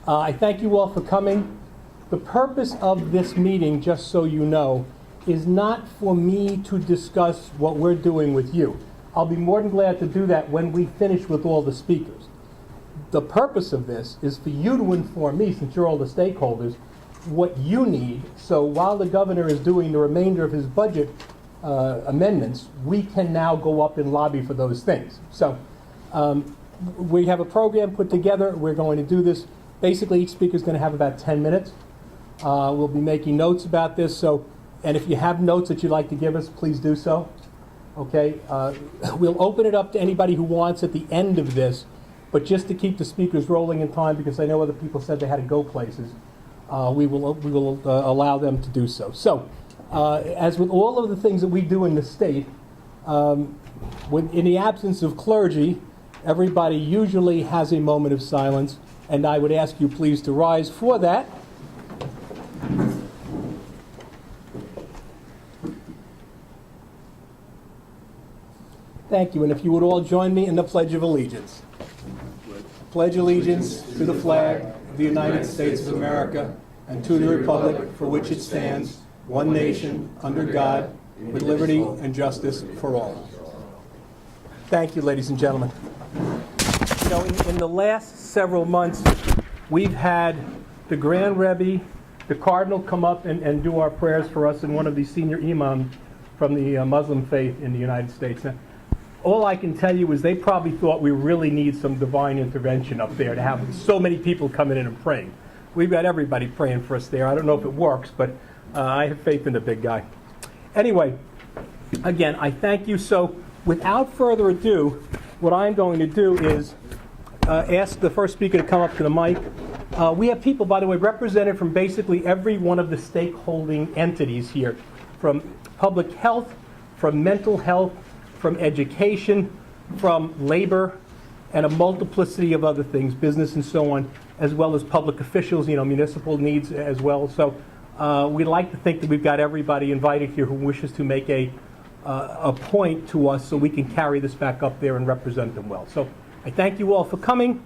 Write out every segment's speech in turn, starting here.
I thank you all for coming. The purpose of this meeting, just so you know, is not for me to discuss what we're doing with you. I'll be more than glad to do that when we finish with all the speakers. The purpose of this is for you to inform me, since you're all the stakeholders, what you need, so while the governor is doing the remainder of his budget amendments, we can now go up and lobby for those things. So we have a program put together. We're going to do this. Basically, each speaker is going to have about 10 minutes. We'll be making notes about this. And if you have notes that you'd like to give us, please do so. Okay. We'll open it up to anybody who wants at the end of this, but just to keep the speakers rolling in time, because I know other people said they had to go places, we will allow them to do so. So, as with all of the things that we do in the state, in the absence of clergy, everybody usually has a moment of silence, and I would ask you please to rise for that. Thank you, and if you would all join me in the Pledge of Allegiance. Pledge allegiance to the flag of the United States of America and to the republic for which it stands, one nation, under God, with liberty and justice for all. Thank you, ladies and gentlemen. You know, in the last several months, we've had the Grand Rebbe, the Cardinal, come up and do our prayers for us, and one of the senior imams from the Muslim faith in the United States. Now, all I can tell you is they probably thought we really need some divine intervention up there to have so many people coming in and praying. We've got everybody praying for us there. I don't know if it works, but I have faith in the big guy. Anyway, again, I thank you. So without further ado, what I'm going to do is ask the first speaker to come up to the mic. We have people, by the way, represented from basically every one of the stakeholding entities here, from public health, from mental health, from education, from labor, and a multiplicity of other things, business and so on, as well as public officials, municipal needs as well. So we'd like to think that we've got everybody invited here who wishes to make a point to us so we can carry this back up there and represent them well. So I thank you all for coming.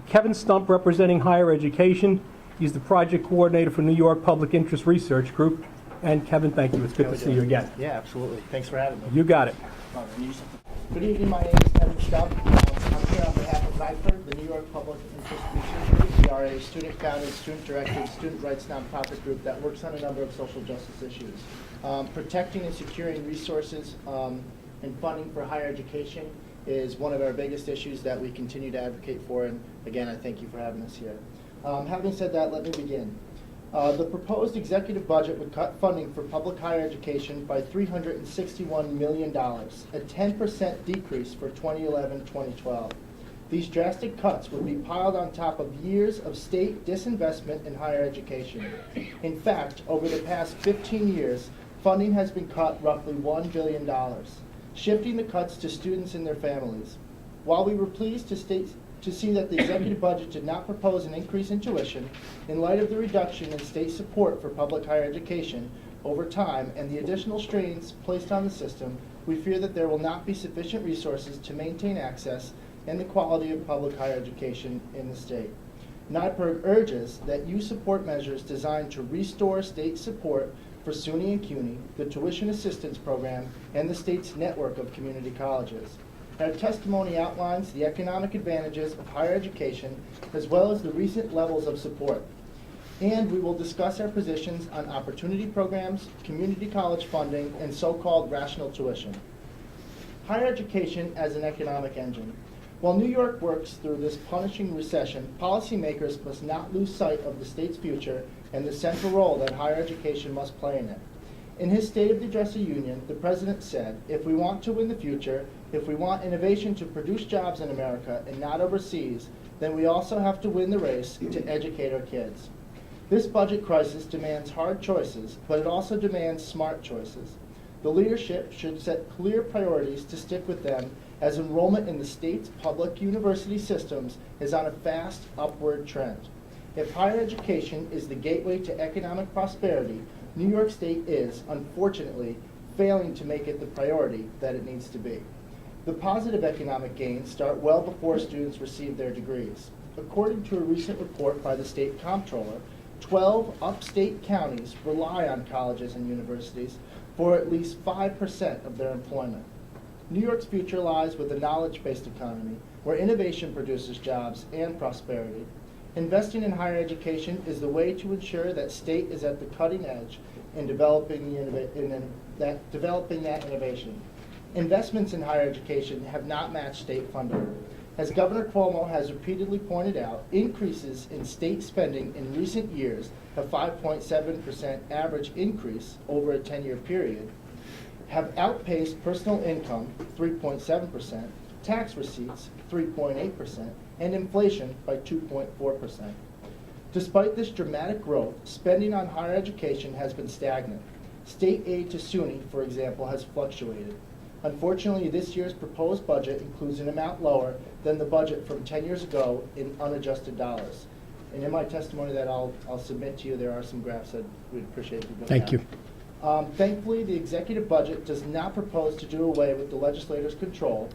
Kevin Stump, representing higher education. He's the project coordinator for New York Public Interest Research Group. And Kevin, thank you. It's good to see you again. Yeah, absolutely. Thanks for having me. You got it. Good evening. My name is Kevin Stump. I'm here on behalf of NYPIR, the New York Public Interest Research Group. We are a student-founded, student-directed, student rights nonprofit group that works on a number of social justice issues. Protecting and securing resources and funding for higher education is one of our biggest issues that we continue to advocate for. And again, I thank you for having us here. Having said that, let me begin. The proposed executive budget would cut funding for public higher education by $361 million, a 10% decrease for 2011-2012. These drastic cuts would be piled on top of years of state disinvestment in higher education. In fact, over the past 15 years, funding has been cut roughly $1 billion, shifting the cuts to students and their families. While we were pleased to see that the executive budget did not propose an increase in tuition, in light of the reduction in state support for public higher education over time and the additional strains placed on the system, we fear that there will not be sufficient resources to maintain access and the quality of public higher education in the state. NYPIR urges that you support measures designed to restore state support for SUNY and CUNY, the tuition assistance program, and the state's network of community colleges. Our testimony outlines the economic advantages of higher education as well as the recent levels of support. And we will discuss our positions on opportunity programs, community college funding, and so-called rational tuition. Higher education as an economic engine. While New York works through this punishing recession, policymakers must not lose sight of the state's future and the central role that higher education must play in it. In his State of the Address of Union, the President said, "If we want to win the future, if we want innovation to produce jobs in America and not overseas, then we also have to win the race to educate our kids." This budget crisis demands hard choices, but it also demands smart choices. The leadership should set clear priorities to stick with them, as enrollment in the state's public university systems is on a fast upward trend. If higher education is the gateway to economic prosperity, New York State is, unfortunately, failing to make it the priority that it needs to be. The positive economic gains start well before students receive their degrees. According to a recent report by the state comptroller, 12 upstate counties rely on colleges and universities for at least 5% of their employment. New York's future lies with a knowledge-based economy where innovation produces jobs and prosperity. Investing in higher education is the way to ensure that state is at the cutting edge in developing that innovation. Investments in higher education have not matched state funding. As Governor Cuomo has repeatedly pointed out, increases in state spending in recent years, a 5.7% average increase over a 10-year period, have outpaced personal income, 3.7%, tax receipts, 3.8%, and inflation by 2.4%. Despite this dramatic growth, spending on higher education has been stagnant. State aid to SUNY, for example, has fluctuated. Unfortunately, this year's proposed budget includes an amount lower than the budget from 10 years ago in unadjusted dollars. And in my testimony that I'll submit to you, there are some graphs that we'd appreciate if you go Thank down. you. Thankfully, the executive budget does not propose to do away with the legislator's control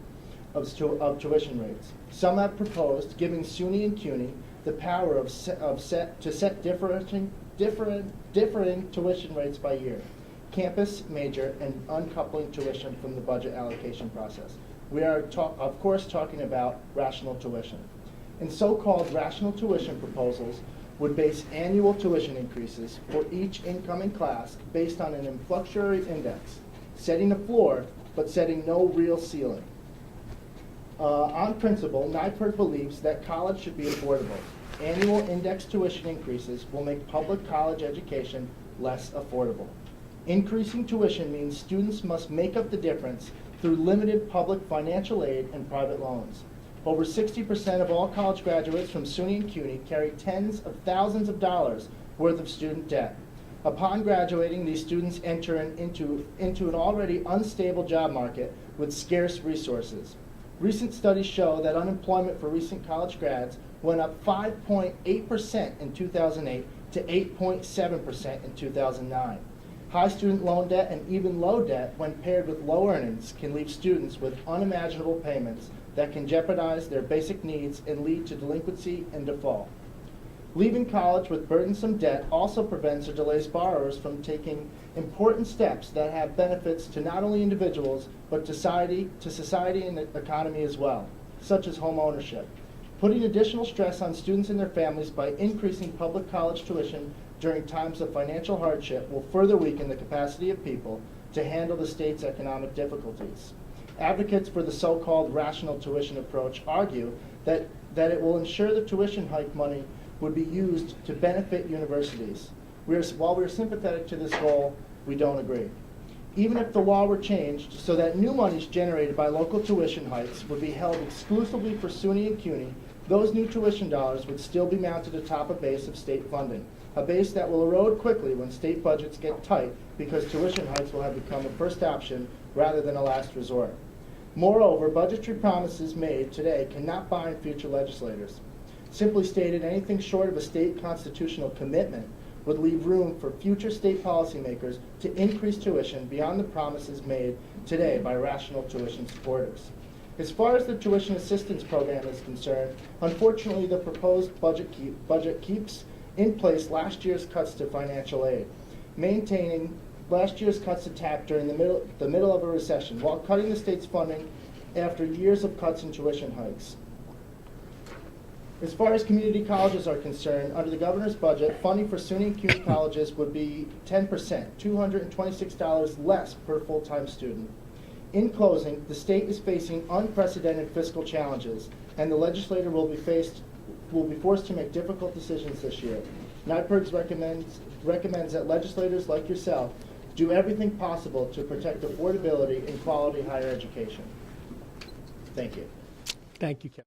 of tuition rates. Some have proposed giving SUNY and CUNY the power to set differing tuition rates by year, campus, major, and uncoupling tuition from the budget allocation process. We are, of course, talking about rational tuition. And so-called rational tuition proposals would base annual tuition increases for each incoming class based on an influxuary index, setting a floor but setting no real ceiling. On principle, NYPIRG believes that college should be affordable. Annual index tuition increases will make public college education less affordable. Increasing tuition means students must make up the difference through limited public financial aid and private loans. Over 60% of all college graduates from SUNY and CUNY carry tens of thousands of dollars worth of student debt. Upon graduating, these students enter into an already unstable job market with scarce resources. Recent studies show that unemployment for recent college grads went up 5.8% in 2008 to 8.7% in 2009. High student loan debt and even low debt, when paired with low earnings, can leave students with unimaginable payments that can jeopardize their basic needs and lead to delinquency and default. Leaving college with burdensome debt also prevents or delays borrowers from taking important steps that have benefits to not only individuals, but to society and the economy as well, such as home ownership. Putting additional stress on students and their families by increasing public college tuition during times of financial hardship will further weaken the capacity of people to handle the state's economic difficulties. Advocates for the so-called rational tuition approach argue that it will ensure the tuition hike money would be used to benefit universities. While we're sympathetic to this goal, we don't agree. Even if the law were changed so that new monies generated by local tuition hikes would be held exclusively for SUNY and CUNY, those new tuition dollars would still be mounted atop a base of state funding, a base that will erode quickly when state budgets get tight because tuition hikes will have become a first option rather than a last resort. Moreover, budgetary promises made today cannot bind future legislators. Simply stated, anything short of a state constitutional commitment would leave room for future state policymakers to increase tuition beyond the promises made today by rational tuition supporters. As far as the tuition assistance program is concerned, unfortunately the proposed budget keeps in place last year's cuts to financial aid, maintaining last year's cuts to TAP during the middle of a recession, while cutting the state's funding after years of cuts and tuition hikes. As far as community colleges are concerned, under the governor's budget, funding for SUNY and CUNY colleges would be 10%, $226 less per full-time student. In closing, the state is facing unprecedented fiscal challenges, and the legislature will be forced to make difficult decisions this year. NYPIRG recommends that legislators like yourself do everything possible to protect affordability and quality higher education. Thank you. Thank you, Kevin.